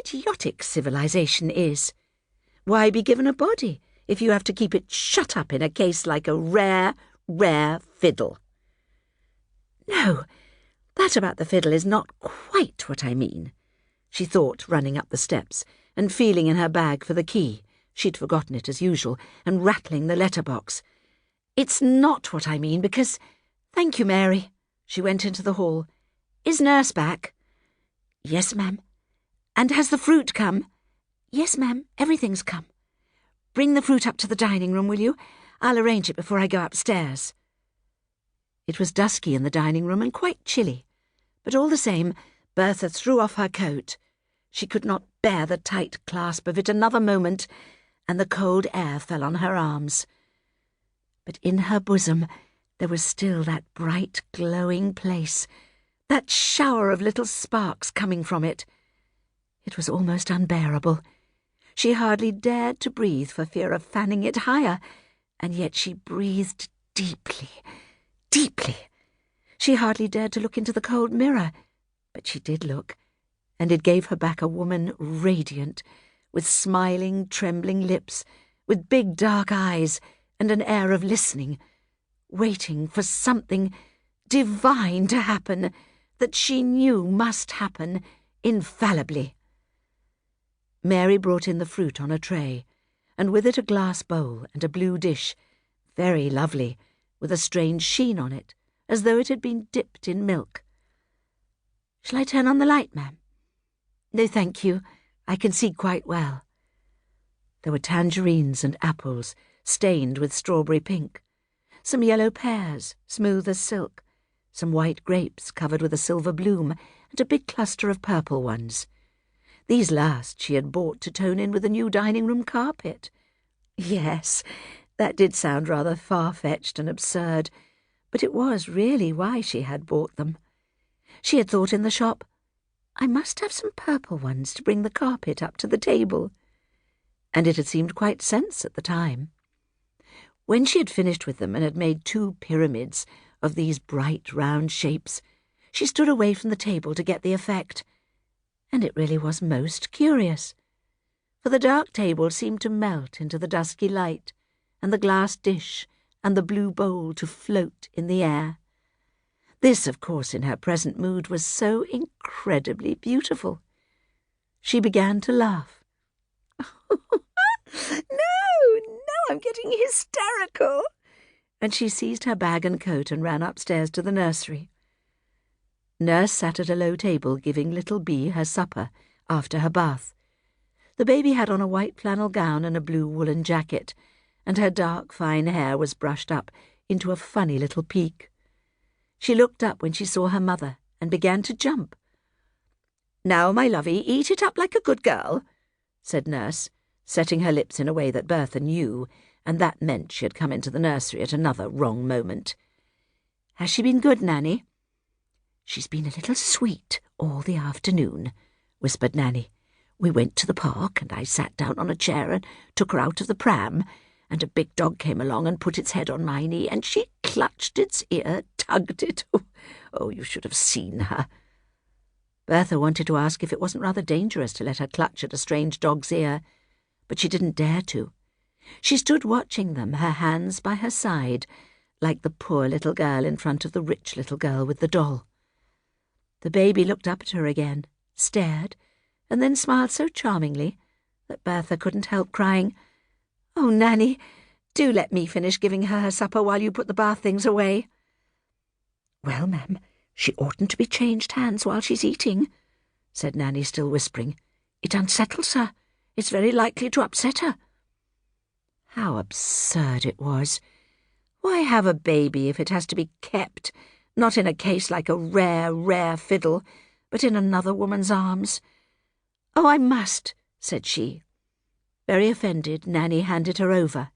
idiotic civilization is. Why be given a body if you have to keep it shut up in a case like a rare, rare fiddle? No, that about the fiddle is not quite what I mean, she thought, running up the steps and feeling in her bag for the key. She'd forgotten it as usual, and rattling the letterbox. It's not what I mean because... Thank you, Mary. She went into the hall. Is Nurse back? Yes, ma'am. And has the fruit come? Yes, ma'am, everything's come. Bring the fruit up to the dining room, will you? I'll arrange it before I go upstairs. It was dusky in the dining room and quite chilly, but all the same, Bertha threw off her coat. She could not bear the tight clasp of it another moment, and the cold air fell on her arms. But in her bosom there was still that bright, glowing place, that shower of little sparks coming from it. It was almost unbearable. She hardly dared to breathe for fear of fanning it higher, and yet she breathed deeply, deeply. She hardly dared to look into the cold mirror, but she did look, and it gave her back a woman radiant, with smiling, trembling lips, with big dark eyes, and an air of listening, waiting for something divine to happen that she knew must happen infallibly. Mary brought in the fruit on a tray, and with it a glass bowl and a blue dish, very lovely, with a strange sheen on it, as though it had been dipped in milk. Shall I turn on the light, ma'am? No, thank you. I can see quite well. There were tangerines and apples, stained with strawberry pink, some yellow pears, smooth as silk, some white grapes covered with a silver bloom, and a big cluster of purple ones. These last she had bought to tone in with the new dining-room carpet. Yes, that did sound rather far-fetched and absurd, but it was really why she had bought them. She had thought in the shop, I must have some purple ones to bring the carpet up to the table. And it had seemed quite sense at the time. When she had finished with them and had made 2 pyramids of these bright round shapes, she stood away from the table to get the effect. And it really was most curious, for the dark table seemed to melt into the dusky light, and the glass dish and the blue bowl to float in the air. This, of course, in her present mood, was so incredibly beautiful. She began to laugh. No, I'm getting hysterical. And she seized her bag and coat and ran upstairs to the nursery. Nurse sat at a low table giving little Bee her supper after her bath. The baby had on a white flannel gown and a blue woolen jacket, and her dark, fine hair was brushed up into a funny little peak. She looked up when she saw her mother and began to jump. Now, my lovey, eat it up like a good girl, said Nurse, setting her lips in a way that Bertha knew, and that meant she had come into the nursery at another wrong moment. Has she been good, Nanny? She's been a little sweet all the afternoon, whispered Nanny. We went to the park, and I sat down on a chair and took her out of the pram, and a big dog came along and put its head on my knee, and she clutched its ear, tugged it. Oh, you should have seen her. Bertha wanted to ask if it wasn't rather dangerous to let her clutch at a strange dog's ear, but she didn't dare to. She stood watching them, her hands by her side, like the poor little girl in front of the rich little girl with the doll. The baby looked up at her again, stared, and then smiled so charmingly that Bertha couldn't help crying, Oh, Nanny, do let me finish giving her her supper while you put the bath things away. Well, ma'am, she oughtn't to be changed hands while she's eating, said Nanny, still whispering. It unsettles her. It's very likely to upset her. How absurd it was. Why have a baby if it has to be kept, not in a case like a rare, rare fiddle, but in another woman's arms? Oh, I must, said she. Very offended, Nanny handed her over.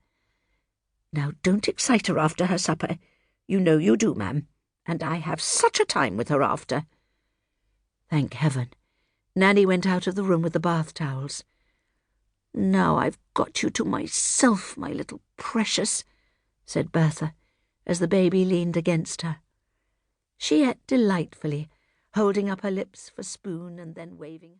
Now, don't excite her after her supper. You know you do, ma'am, and I have such a time with her after. Thank heaven. Nanny went out of the room with the bath towels. Now I've got you to myself, my little precious, said Bertha, as the baby leaned against her. She ate delightfully, holding up her lips for spoon and then waving.